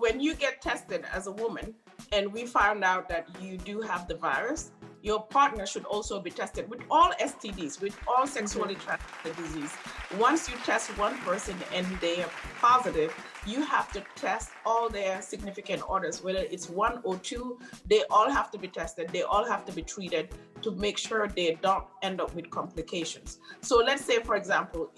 when you get tested as a woman and we found out that you do have the virus, your partner should also be tested with all STDs, with all sexually transmitted disease. Once you test one person and they are positive, you have to test all their significant others, whether it's one or two, they all have to be tested. They all have to be treated to make sure they don't end up with complications. So let's say, for example,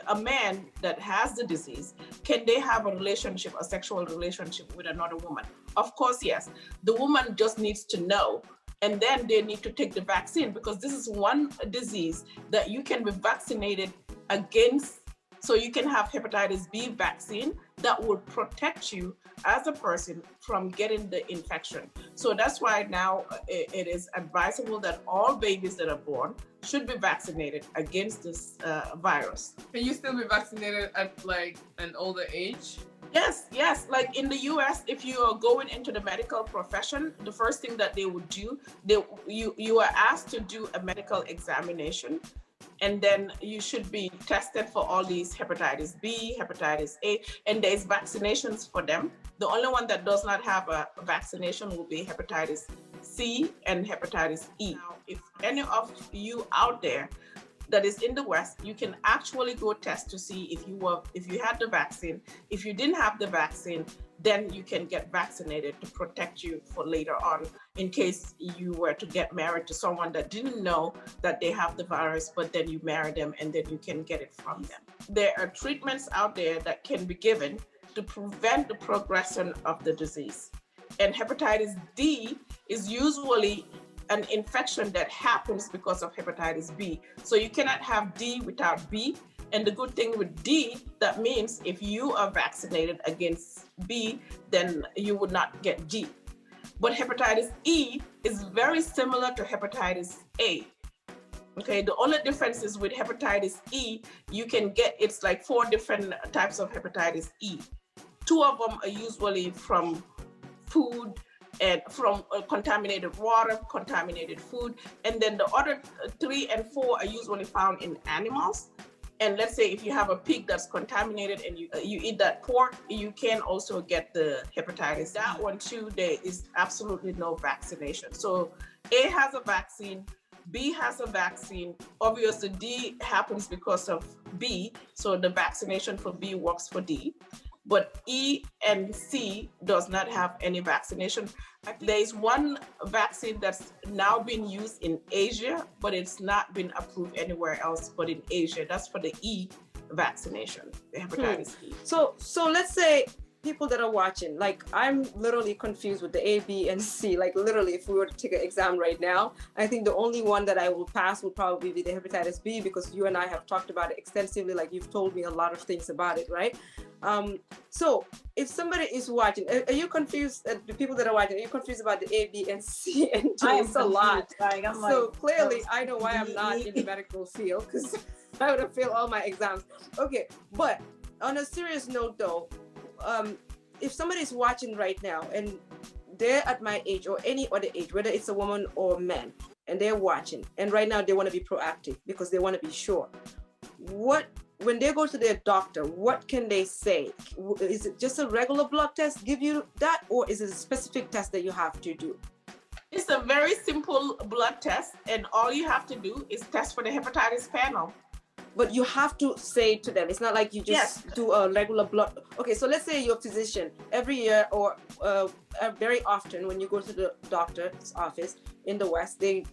a man that has the disease, can they have a sexual relationship with another woman? Of course, yes. The woman just needs to know, and then they need to take the vaccine, because this is one disease that you can be vaccinated against. So you can have hepatitis B vaccine that will protect you as a person from getting the infection. So that's why now it is advisable that all babies that are born should be vaccinated against this virus. Can you still be vaccinated at like an older age? Yes. Like in the US, if you are going into the medical profession, the first thing that they would do, you are asked to do a medical examination. And then you should be tested for all these hepatitis B, hepatitis A, and there's vaccinations for them. The only one that does not have a vaccination will be hepatitis C and hepatitis E. Now, if any of you out there that is in the West, you can actually go test to see if you had the vaccine. If you didn't have the vaccine, then you can get vaccinated to protect you for later on, in case you were to get married to someone that didn't know that they have the virus, but then you marry them and then you can get it from them. There are treatments out there that can be given to prevent the progression of the disease. And hepatitis D is usually an infection that happens because of hepatitis B. So you cannot have D without B. And the good thing with D, that means if you are vaccinated against B, then you would not get D. But hepatitis E is very similar to hepatitis A. Okay, the only difference is with hepatitis E, it's like 4 different types of hepatitis E. 2 of them are usually from food and from contaminated water, contaminated food. And then the other 3 and 4 are usually found in animals. And let's say if you have a pig that's contaminated and you eat that pork, you can also get the hepatitis. That one too, there is absolutely no vaccination. So A has a vaccine, B has a vaccine. Obviously D happens because of B, so the vaccination for B works for D. But E and C does not have any vaccination. There is one vaccine that's now being used in Asia, but it's not been approved anywhere else but in Asia. That's for the E vaccination, the hepatitis E. So let's say people that are watching, like I'm literally confused with the A, B, and C. Like literally, if we were to take an exam right now, I think the only one that I will pass will probably be the hepatitis B, because you and I have talked about it extensively. Like you've told me a lot of things about it, right? So if somebody is watching, are you confused? The people that are watching, are you confused about the A, B, and C and D? It's a lot. So clearly, I know why I'm not in the medical field, because I would have failed all my exams. Okay, but on a serious note, though. If somebody is watching right now and they're at my age or any other age, whether it's a woman or man, and they're watching, and right now they want to be proactive because they want to be sure. When they go to their doctor, what can they say? Is it just a regular blood test give you that, or is it a specific test that you have to do? It's a very simple blood test, and all you have to do is test for the hepatitis panel. But you have to say to them, it's not like you just do a regular blood. Okay, so let's say you're a physician every year or very often when you go to the doctor's office in the West, they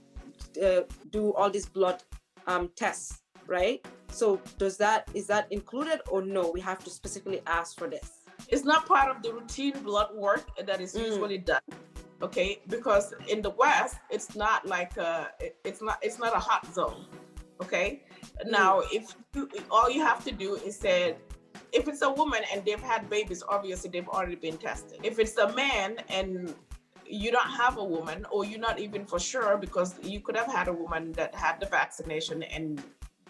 do all these blood tests, right? So is that included or no? We have to specifically ask for this. It's not part of the routine blood work that is usually done. Okay, because in the West, it's not like it's not a hot zone. Okay. Now, if all you have to do is say, if it's a woman and they've had babies, obviously they've already been tested. If it's a man and you don't have a woman, or you're not even for sure, because you could have had a woman that had the vaccination and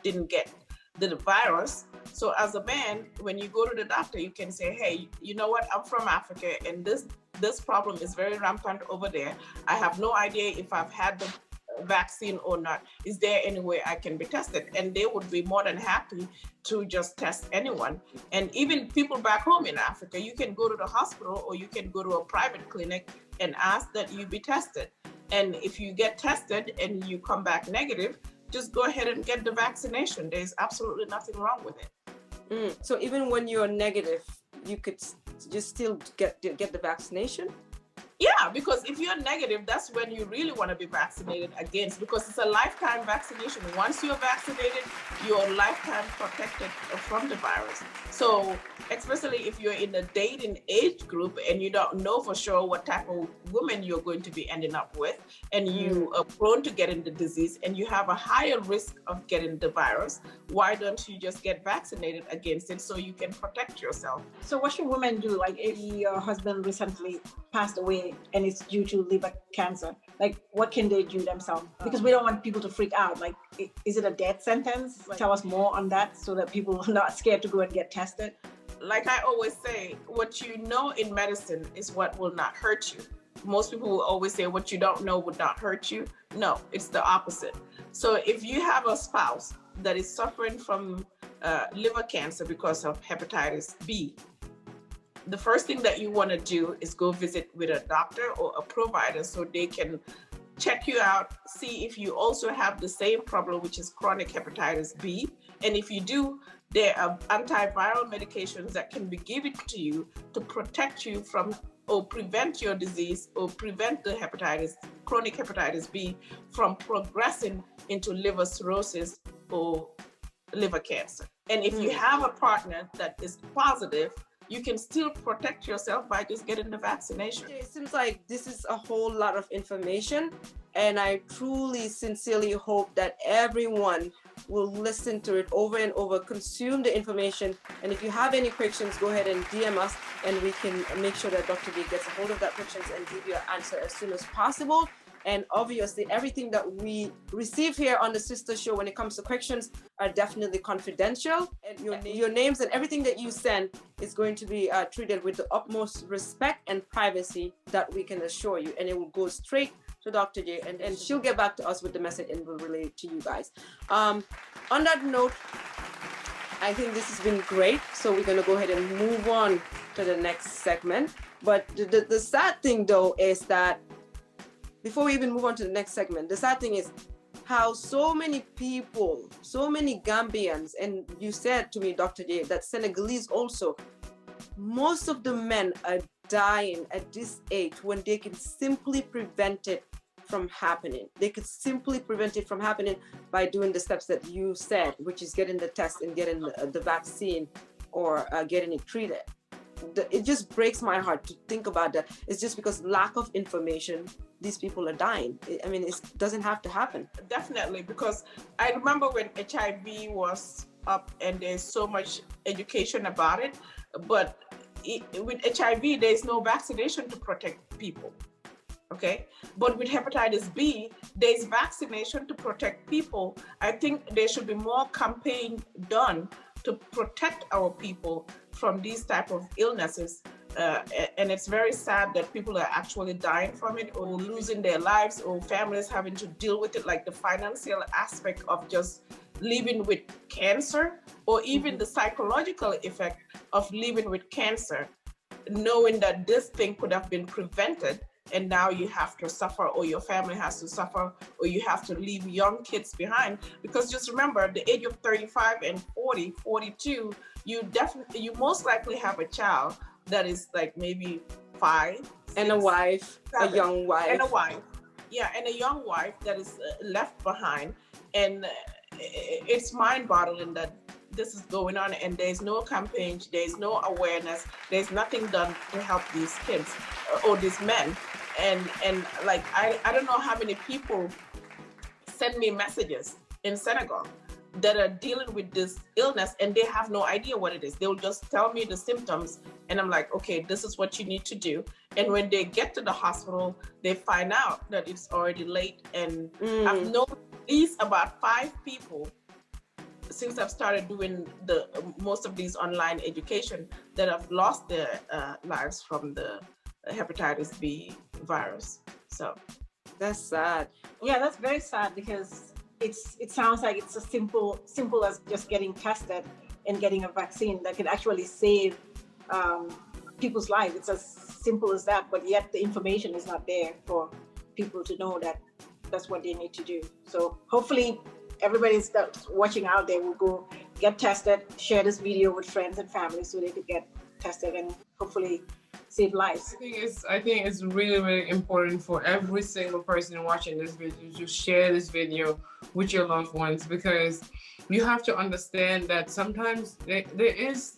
didn't get the virus. So as a man, when you go to the doctor, you can say, hey, you know what? I'm from Africa and this problem is very rampant over there. I have no idea if I've had vaccine or not? Is there any way I can be tested? And they would be more than happy to just test anyone. And even people back home in Africa, you can go to the hospital or you can go to a private clinic and ask that you be tested. And if you get tested and you come back negative, just go ahead and get the vaccination. There's absolutely nothing wrong with it. So even when you're negative, you could just still get the vaccination? Yeah, because if you're negative, that's when you really want to be vaccinated against, because it's a lifetime vaccination. Once you're vaccinated, you're lifetime protected from the virus. So especially if you're in the dating age group and you don't know for sure what type of woman you're going to be ending up with, and you are prone to getting the disease and you have a higher risk of getting the virus, why don't you just get vaccinated against it so you can protect yourself? So what should women do? Like if your husband recently passed away and it's due to liver cancer, like what can they do themselves? Because we don't want people to freak out. Like, is it a death sentence? Tell us more on that so that people are not scared to go and get tested. Like I always say, what you know in medicine is what will not hurt you. Most people will always say what you don't know would not hurt you. No, it's the opposite. So if you have a spouse that is suffering from liver cancer because of hepatitis B, the first thing that you want to do is go visit with a doctor or a provider so they can check you out, see if you also have the same problem, which is chronic hepatitis B. And if you do, there are antiviral medications that can be given to you to protect you from or prevent your disease or prevent the chronic hepatitis B from progressing into liver cirrhosis or liver cancer. And if you have a partner that is positive, you can still protect yourself by just getting the vaccination. It seems like this is a whole lot of information, and I truly, sincerely hope that everyone will listen to it over and over, consume the information, and if you have any questions, go ahead and DM us, and we can make sure that Dr. Jaye gets a hold of that questions and give you an answer as soon as possible. And obviously, everything that we receive here on the Sister Show when it comes to questions are definitely confidential. And your names and everything that you send is going to be treated with the utmost respect and privacy that we can assure you. And it will go straight to Dr. Jaye, and she'll get back to us with the message and we'll relay it to you guys. On that note, I think this has been great. So we're going to go ahead and move on to the next segment. But the sad thing, though, is that before we even move on to the next segment, the sad thing is how so many people, so many Gambians, and you said to me, Dr. Jaye, that Senegalese also, most of the men are dying at this age when they can simply prevent it from happening. They could simply prevent it from happening by doing the steps that you said, which is getting the test and getting the vaccine or getting it treated. It just breaks my heart to think about that. It's just because lack of information, these people are dying. I mean, it doesn't have to happen. Definitely, because I remember when HIV was up and there's so much education about it, but with HIV, there's no vaccination to protect people. Okay, but with hepatitis B, there's vaccination to protect people. I think there should be more campaign done to protect our people from these type of illnesses. And it's very sad that people are actually dying from it or losing their lives or families having to deal with it, like the financial aspect of just living with cancer or even the psychological effect of living with cancer, knowing that this thing could have been prevented and now you have to suffer or your family has to suffer or you have to leave young kids behind. Because just remember, the age of 35 and 40, 42, you most likely have a child that is like maybe 5, 6, and a wife, 7, a young wife. And a wife. Yeah, and a young wife that is left behind. And it's mind-boggling that this is going on and there's no campaign, there's no awareness, there's nothing done to help these kids or these men. And like, I don't know how many people send me messages in Senegal that are dealing with this illness and they have no idea what it is. They'll just tell me the symptoms and I'm like, okay, this is what you need to do. And when they get to the hospital, they find out that it's already late. And I've known at least about 5 people since I've started doing most of these online education that have lost their lives from the hepatitis B virus. So That's sad. Yeah, that's very sad because it sounds like it's as simple as just getting tested and getting a vaccine that can actually save people's lives. It's as simple as that, but yet the information is not there for people to know that that's what they need to do. So hopefully everybody that's watching out there will go get tested, share this video with friends and family so they could get tested and hopefully save lives. I think it's really, really important for every single person watching this video to share this video with your loved ones, because you have to understand that sometimes there is,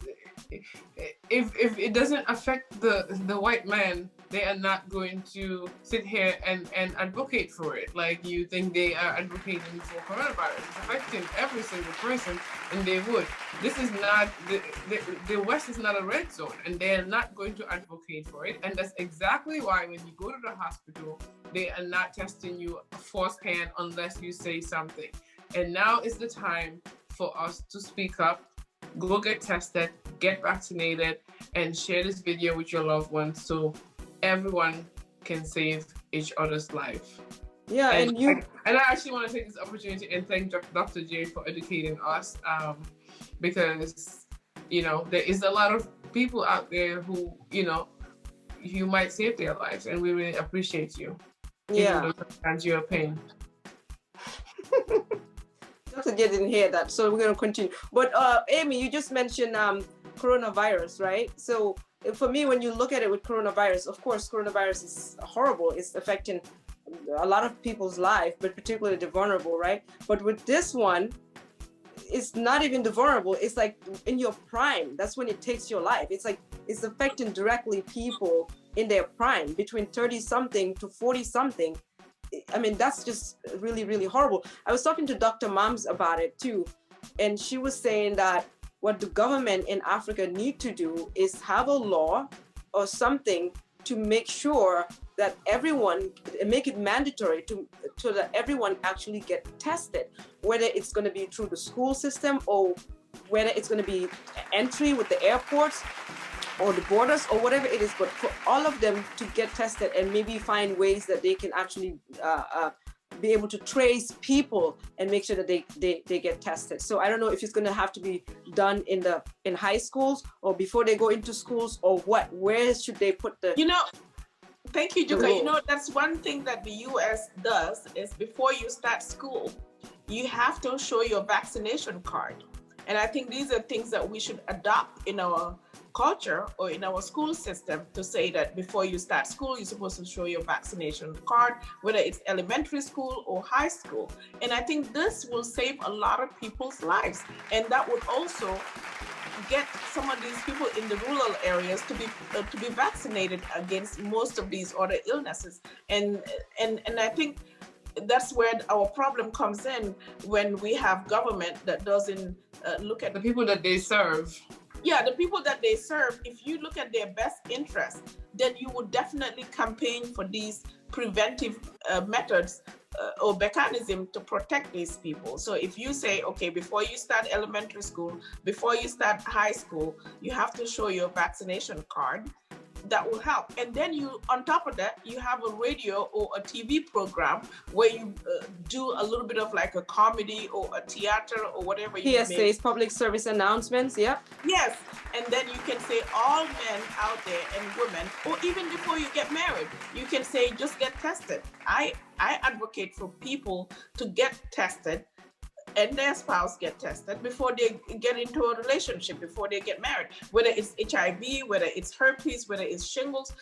if it doesn't affect the white man, they are not going to sit here and advocate for it. Like you think they are advocating for coronavirus. It's affecting every single person, and they would. This is not, the West is not a red zone, and they are not going to advocate for it. And that's exactly why when you go to the hospital, they are not testing you firsthand unless you say something. And now is the time for us to speak up, go get tested, get vaccinated, and share this video with your loved ones so everyone can save each other's life. Yeah, and I actually want to take this opportunity and thank Dr. Jaye for educating us, because there is a lot of people out there who you might save their lives, and we really appreciate you. Yeah, even though sometimes you're a pain. Dr. Jaye didn't hear that, so we're going to continue. But Amy, you just mentioned coronavirus, right? So for me, when you look at it with coronavirus, of course, coronavirus is horrible. It's affecting a lot of people's life, but particularly the vulnerable, right? But with this one, it's not even the vulnerable. It's like in your prime. That's when it takes your life. It's like it's affecting directly people in their prime, between 30-something to 40-something. I mean, that's just really, really horrible. I was talking to Dr. Mams about it too, and she was saying that what the government in Africa need to do is have a law or something to make sure that everyone, make it mandatory so that everyone actually get tested, whether it's going to be through the school system or whether it's going to be entry with the airports or the borders or whatever it is, but for all of them to get tested and maybe find ways that they can actually be able to trace people and make sure that they get tested. So I don't know if it's going to have to be done in high schools or before they go into schools or what. Where should they put the? Thank you, Juka. That's one thing that the U.S. does is before you start school, you have to show your vaccination card, and I think these are things that we should adopt in our culture or in our school system to say that before you start school, you're supposed to show your vaccination card, whether it's elementary school or high school. And I think this will save a lot of people's lives. And that would also get some of these people in the rural areas to be vaccinated against most of these other illnesses. And I think that's where our problem comes in when we have government that doesn't look at the people that they serve. Yeah, the people that they serve, if you look at their best interest, then you would definitely campaign for these preventive methods or mechanism to protect these people. So if you say, okay, before you start elementary school, before you start high school, you have to show your vaccination card, that will help. And then you, on top of that, you have a radio or a TV program where you do a little bit of like a comedy or a theater or whatever you PSAs, public service announcements, yeah. Yes, and then you can say all men out there and women, or even before you get married, you can say just get tested. I advocate for people to get tested and their spouse get tested before they get into a relationship, before they get married, whether it's HIV, whether it's herpes, whether it's shingles,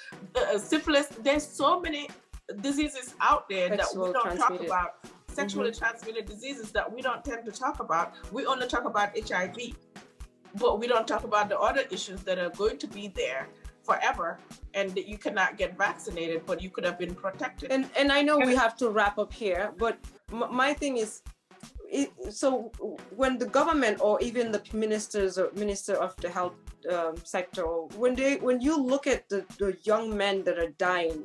syphilis. There's so many diseases out there that we don't talk about, sexually transmitted diseases that we don't tend to talk about. We only talk about HIV, but we don't talk about the other issues that are going to be there forever and that you cannot get vaccinated, but you could have been protected. And I know we have to wrap up here, but my thing is, so when the government or even the minister of the health sector, when you look at the young men that are dying,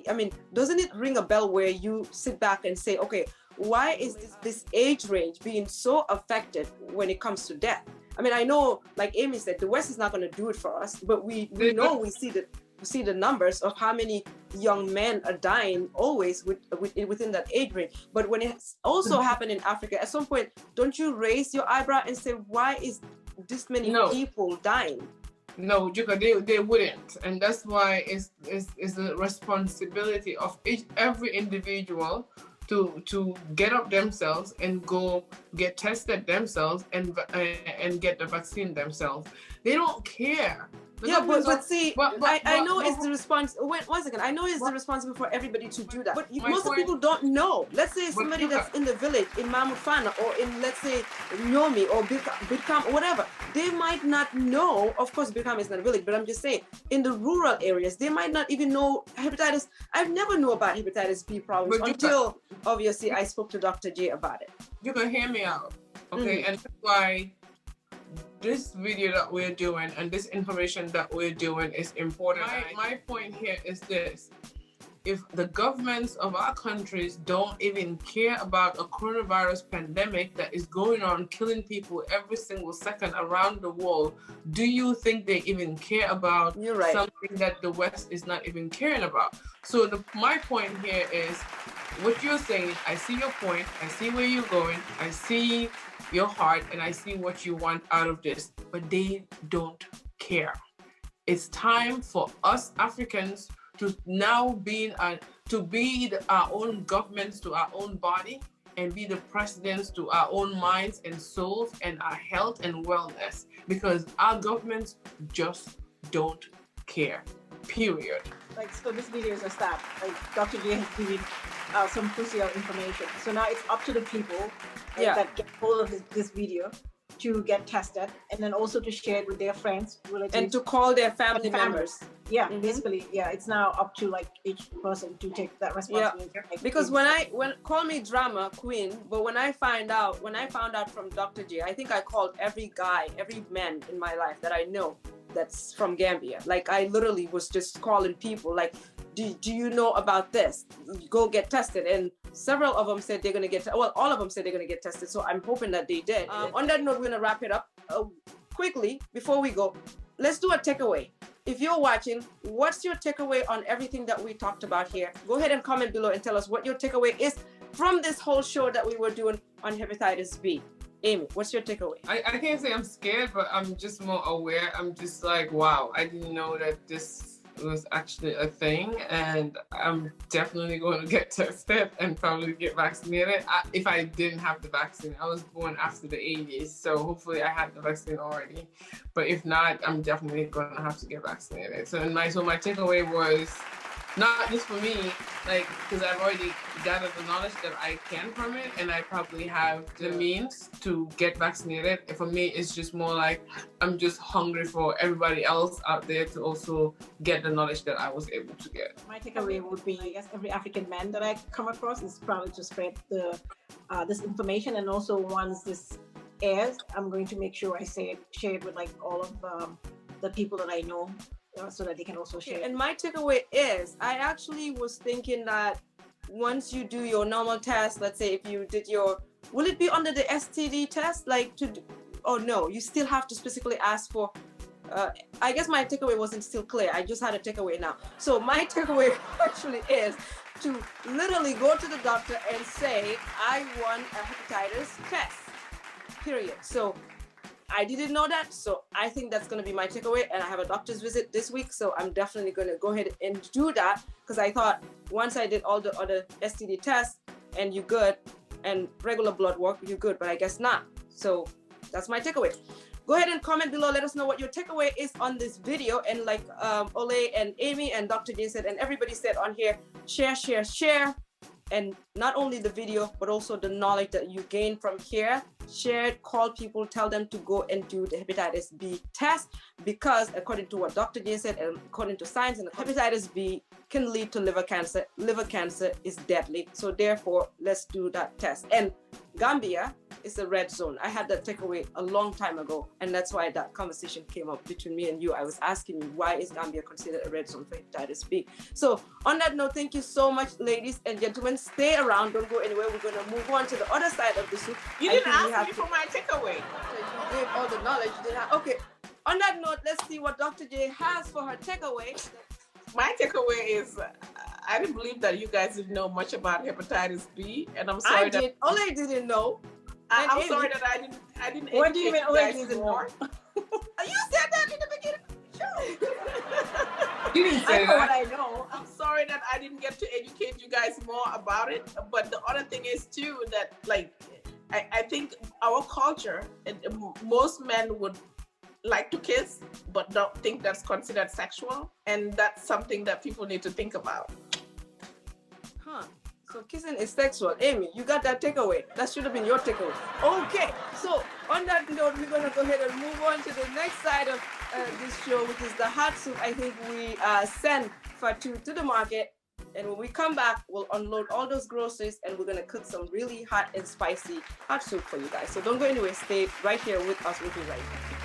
I mean, doesn't it ring a bell where you sit back and say, okay, why is this age range being so affected when it comes to death? I mean, I know, like Amy said, the West is not going to do it for us, but we know, we see the numbers of how many young men are dying always within that age range. But when it's also happened in Africa, at some point, don't you raise your eyebrow and say, why is this many people dying? No, Juka, they wouldn't. And that's why it's the responsibility of every individual to get up themselves and go get tested themselves and get the vaccine themselves. They don't care. But see, I know it's the response. Wait, 1 second. I know it's the responsible for everybody to do that. But most of people don't know. Let's say somebody that's in the village, in Mamufana, or in, let's say, Nyomi or Bikam or whatever, they might not know. Of course, Bikam is not a village, but I'm just saying, in the rural areas, they might not even know hepatitis. I've never knew about hepatitis B problems until, obviously, I spoke to Dr. Jaye about it. You can hear me out, okay? And that's why this video that we're doing and this information that we're doing is important. My point here is this: if the governments of our countries don't even care about a coronavirus pandemic that is going on, killing people every single second around the world, do you think they even care about something that the West is not even caring about? So my point here is, what you're saying, I see your point, I see where you're going, I see your heart, and I see what you want out of this, but they don't care. It's time for us Africans to now be our own governments to our own body and be the presidents to our own minds and souls and our health and wellness, because our governments just don't care, period. Like, so this video is a start. Like, Dr. Jaye has given some crucial information. So now it's up to the people that get hold of this video to get tested, and then also to share it with their friends, relatives, and to call their family members. Yeah, basically, it's now up to like each person to take that responsibility. Yeah. Because when call me drama queen, but when I found out from Dr. Jaye, I think I called every man in my life that I know that's from Gambia. Like, I literally was just calling people like, do you know about this? Go get tested. And several of them said they're going to get, all of them said they're going to get tested. So I'm hoping that they did. On that note, we're going to wrap it up quickly before we go. Let's do a takeaway. If you're watching, what's your takeaway on everything that we talked about here? Go ahead and comment below and tell us what your takeaway is from this whole show that we were doing on hepatitis B. Amy, what's your takeaway? I can't say I'm scared, but I'm just more aware. I'm just like, wow, I didn't know that this was actually a thing, and I'm definitely going to get tested and probably get vaccinated. If I didn't have the vaccine, I was born after the 80s, so hopefully I had the vaccine already. But if not, I'm definitely going to have to get vaccinated. So my takeaway was, not just for me, like, because I've already gathered the knowledge that I can from it, and I probably have the means to get vaccinated. For me, it's just more like, I'm just hungry for everybody else out there to also get the knowledge that I was able to get. My takeaway would be, I guess, every African man that I come across is probably to spread this information, and also once this airs, I'm going to make sure I share it with like all of the people that I know, so that they can also share. And my takeaway is, I actually was thinking that once you do your normal test, let's say if you did will it be under the STD test? No, you still have to specifically ask for, I guess my takeaway wasn't still clear. I just had a takeaway now. So my takeaway actually is to literally go to the doctor and say, I want a hepatitis test, period. So I didn't know that, so I think that's going to be my takeaway, and I have a doctor's visit this week, so I'm definitely going to go ahead and do that, because I thought once I did all the other STD tests and you're good, and regular blood work, you're good, but I guess not. So that's my takeaway. Go ahead and comment below, let us know what your takeaway is on this video, and like Ole and Amy and Dr. Jaye said, and everybody said on here, share, and not only the video, but also the knowledge that you gain from here. Share it, call people, tell them to go and do the hepatitis B test, because according to what Dr. Jaye said, and according to science, and hepatitis B can lead to liver cancer. Liver cancer is deadly. So therefore, let's do that test. And Gambia is a red zone. I had that takeaway a long time ago, and that's why that conversation came up between me and you. I was asking you, why is Gambia considered a red zone for hepatitis B? So on that note, thank you so much, ladies and gentlemen. Stay around, don't go anywhere. We're going to move on to the other side of the soup. You didn't ask me for my takeaway. You gave all the knowledge. You didn't have. Okay. On that note, let's see what Dr. Jaye has for her takeaway. My takeaway is, I didn't believe that you guys didn't know much about hepatitis B, and I'm I sorry did. All I didn't know. And I'm Amy- sorry that I didn't. What do you mean? educate Oh, I guys didn't more. know. You said that in the beginning of the show. You didn't I say know what that. I know. I'm sorry that I didn't get to educate you guys more about it. But the other thing is too that like I think our culture, most men would like to kiss, but don't think that's considered sexual, and that's something that people need to think about. Huh. So kissing is sexual. Amy, you got that takeaway. That should have been your takeaway. Okay. So on that note, we're gonna go ahead and move on to the next side of this show, which is the hot soup. I think we send Fatu to the market, and when we come back, we'll unload all those groceries, and we're gonna cook some really hot and spicy hot soup for you guys. So don't go anywhere. Stay right here with us. We'll be right back.